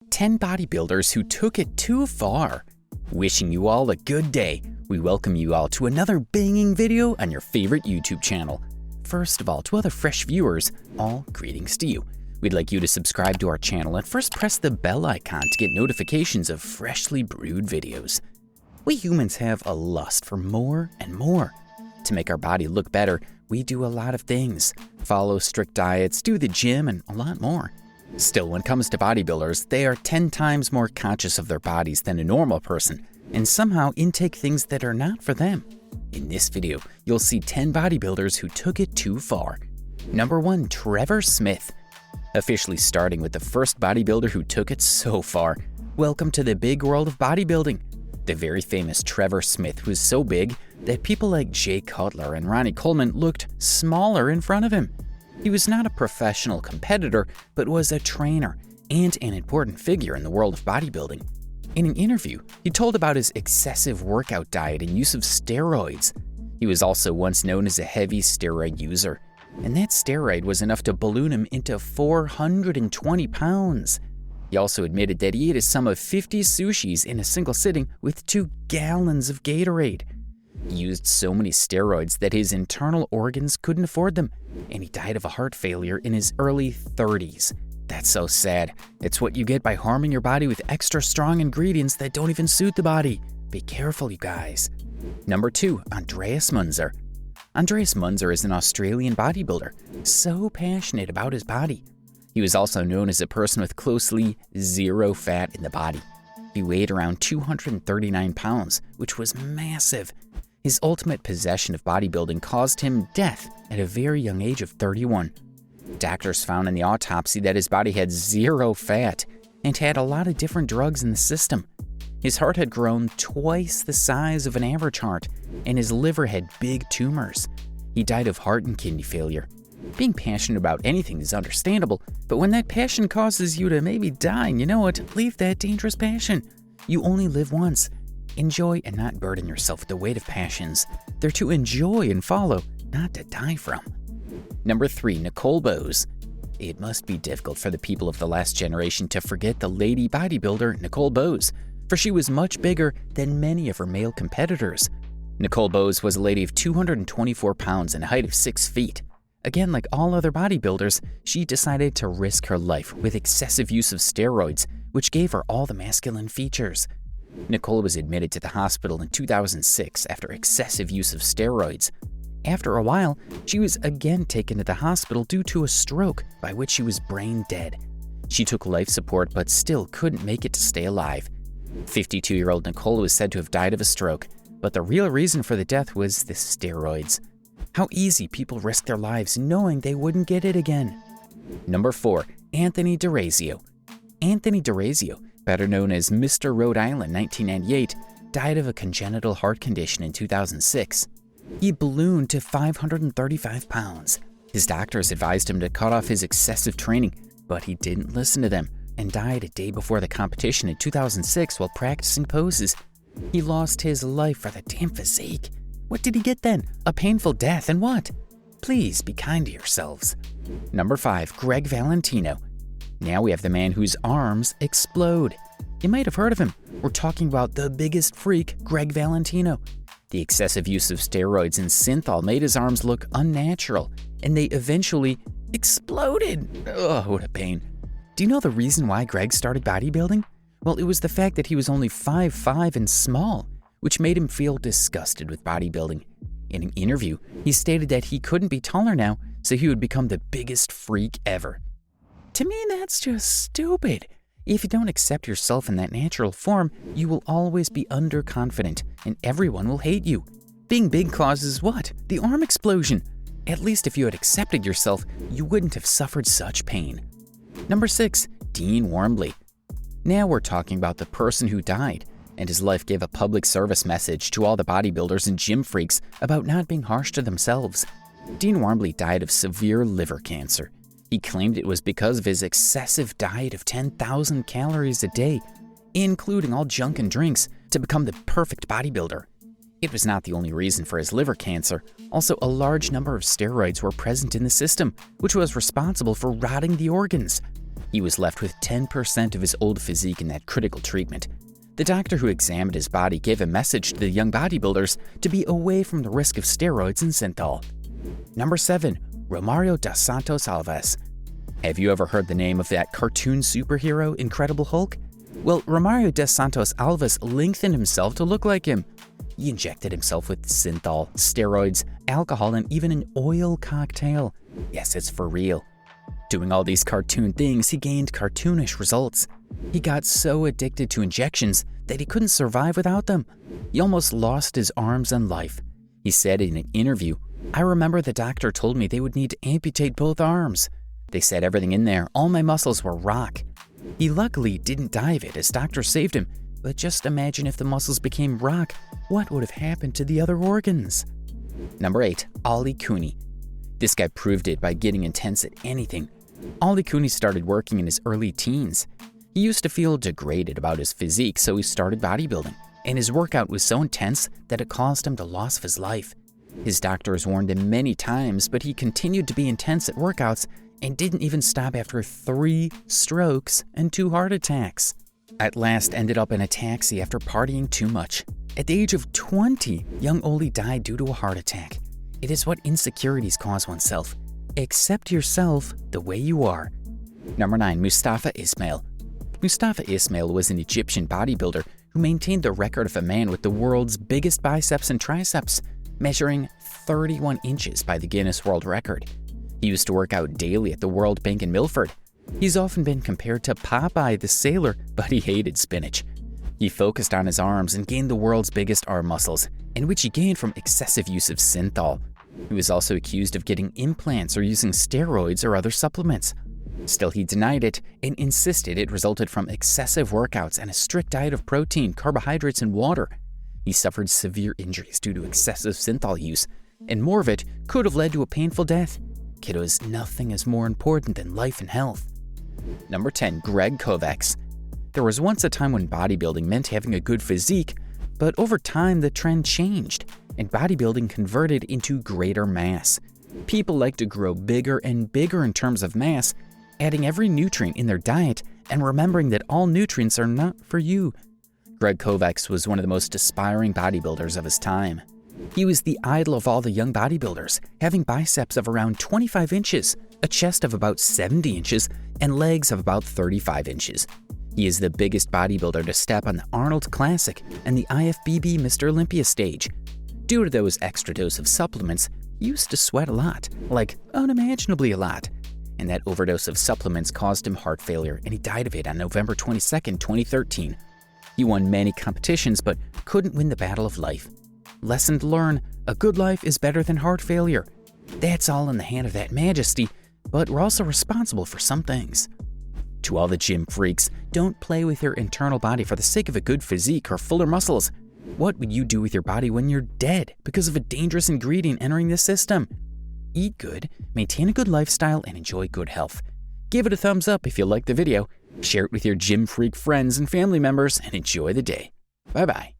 10 bodybuilders who took it too far. Wishing you all a good day. We welcome you all to another banging video on your favorite YouTube channel. First of all, to other fresh viewers, all greetings to you. We'd like you to subscribe to our channel and first press the bell icon to get notifications of freshly brewed videos. We humans have a lust for more and more. To make our body look better, we do a lot of things. Follow strict diets, do the gym, and a lot more. Still, when it comes to bodybuilders, they are 10 times more conscious of their bodies than a normal person, and somehow intake things that are not for them. In this video, you'll see 10 bodybuilders who took it too far. Number 1, Trevor Smith. Officially starting with the first bodybuilder who took it so far. Welcome to the big world of bodybuilding. The very famous Trevor Smith was so big that people like Jay Cutler and Ronnie Coleman looked smaller in front of him. He was not a professional competitor, but was a trainer and an important figure in the world of bodybuilding. In an interview, he told about his excessive workout diet and use of steroids. He was also once known as a heavy steroid user, and that steroid was enough to balloon him into 420 pounds. He also admitted that he ate a sum of 50 sushis in a single sitting with 2 gallons of Gatorade. He used so many steroids that his internal organs couldn't afford them, and he died of a heart failure in his early 30s. That's so sad. It's what you get by harming your body with extra strong ingredients that don't even suit the body. Be careful, you guys. Number 2, Andreas Munzer. Andreas Munzer is an Australian bodybuilder, so passionate about his body. He was also known as a person with closely 0 fat in the body. He weighed around 239 pounds, which was massive. His ultimate possession of bodybuilding caused him death at a very young age of 31. Doctors found in the autopsy that his body had 0 fat and had a lot of different drugs in the system. His heart had grown twice the size of an average heart, and his liver had big tumors. He died of heart and kidney failure. Being passionate about anything is understandable, but when that passion causes you to maybe die, and you know what, leave that dangerous passion. You only live once. Enjoy and not burden yourself with the weight of passions. They're to enjoy and follow, not to die from. Number 3, Nicole Bose. It must be difficult for the people of the last generation to forget the lady bodybuilder Nicole Bose, for she was much bigger than many of her male competitors. Nicole Bose was a lady of 224 pounds and a height of 6 feet. Again, like all other bodybuilders, she decided to risk her life with excessive use of steroids, which gave her all the masculine features. Nicole was admitted to the hospital in 2006 after excessive use of steroids. After a while, she was again taken to the hospital due to a stroke, by which she was brain dead. She took life support but still couldn't make it to stay alive. 52-year-old Nicole was said to have died of a stroke, but the real reason for the death was the steroids. How easy people risk their lives knowing they wouldn't get it again. Number 4, Anthony DeRazio. Anthony DeRazio, better known as Mr. Rhode Island 1998, died of a congenital heart condition in 2006. He ballooned to 535 pounds. His doctors advised him to cut off his excessive training, but he didn't listen to them and died a day before the competition in 2006 while practicing poses. He lost his life for the damn physique. What did he get then? A painful death, and what? Please be kind to yourselves. Number 5, Gregg Valentino. Now we have the man whose arms explode. You might have heard of him. We're talking about the biggest freak, Gregg Valentino. The excessive use of steroids and synthol made his arms look unnatural, and they eventually exploded. Ugh, what a pain. Do you know the reason why Gregg started bodybuilding? Well, it was the fact that he was only 5'5" and small, which made him feel disgusted with bodybuilding. In an interview, he stated that he couldn't be taller now, so he would become the biggest freak ever. To me, that's just stupid. If you don't accept yourself in that natural form, you will always be underconfident, and everyone will hate you. Being big causes what? The arm explosion. At least if you had accepted yourself, you wouldn't have suffered such pain. Number 6, Dean Wharmby. Now we're talking about the person who died, and his life gave a public service message to all the bodybuilders and gym freaks about not being harsh to themselves. Dean Wharmby died of severe liver cancer. He claimed it was because of his excessive diet of 10,000 calories a day, including all junk and drinks, to become the perfect bodybuilder. It was not the only reason for his liver cancer. Also, a large number of steroids were present in the system, which was responsible for rotting the organs. He was left with 10% of his old physique in that critical treatment. The doctor who examined his body gave a message to the young bodybuilders to be away from the risk of steroids and synthol. Number 7. Romario dos Santos Alves. Have you ever heard the name of that cartoon superhero, Incredible Hulk? Well, Romario dos Santos Alves lengthened himself to look like him. He injected himself with synthol, steroids, alcohol, and even an oil cocktail. Yes, it's for real. Doing all these cartoon things, he gained cartoonish results. He got so addicted to injections that he couldn't survive without them. He almost lost his arms and life. He said in an interview, "I remember the doctor told me they would need to amputate both arms. They said everything in there, all my muscles were rock." He luckily didn't die of it as doctors saved him, but just imagine if the muscles became rock, what would have happened to the other organs? Number 8. Oli Cooney. This guy proved it by getting intense at anything. Oli Cooney started working in his early teens. He used to feel degraded about his physique, so he started bodybuilding, and his workout was so intense that it caused him the loss of his life. His doctors warned him many times, but he continued to be intense at workouts and didn't even stop after 3 strokes and 2 heart attacks. At last ended up in a taxi after partying too much. At the age of 20, young Oli died due to a heart attack. It is what insecurities cause oneself. Accept yourself the way you are. Number 9. Mustafa Ismail. Mustafa Ismail was an Egyptian bodybuilder who maintained the record of a man with the world's biggest biceps and triceps, measuring 31 inches by the Guinness World Record. He used to work out daily at the World Bank in Milford. He's often been compared to Popeye the Sailor, but he hated spinach. He focused on his arms and gained the world's biggest arm muscles, in which he gained from excessive use of synthol. He was also accused of getting implants or using steroids or other supplements. Still, he denied it and insisted it resulted from excessive workouts and a strict diet of protein, carbohydrates, and water. He suffered severe injuries due to excessive synthol use, and more of it could have led to a painful death. Kiddos, nothing is more important than life and health. Number 10. Gregg Covecs. There was once a time when bodybuilding meant having a good physique, but over time the trend changed, and bodybuilding converted into greater mass. People like to grow bigger and bigger in terms of mass, adding every nutrient in their diet and remembering that all nutrients are not for you. Gregg Covecs was one of the most aspiring bodybuilders of his time. He was the idol of all the young bodybuilders, having biceps of around 25 inches, a chest of about 70 inches, and legs of about 35 inches. He is the biggest bodybuilder to step on the Arnold Classic and the IFBB Mr. Olympia stage. Due to those extra dose of supplements, he used to sweat a lot, like unimaginably a lot. And that overdose of supplements caused him heart failure, and he died of it on November 22, 2013. He won many competitions, but couldn't win the battle of life. Lesson to learn: a good life is better than heart failure. That's all in the hand of that majesty, but we're also responsible for some things. To all the gym freaks, don't play with your internal body for the sake of a good physique or fuller muscles. What would you do with your body when you're dead because of a dangerous ingredient entering the system? Eat good, maintain a good lifestyle, and enjoy good health. Give it a thumbs up if you liked the video, share it with your gym freak friends and family members, and enjoy the day. Bye-bye.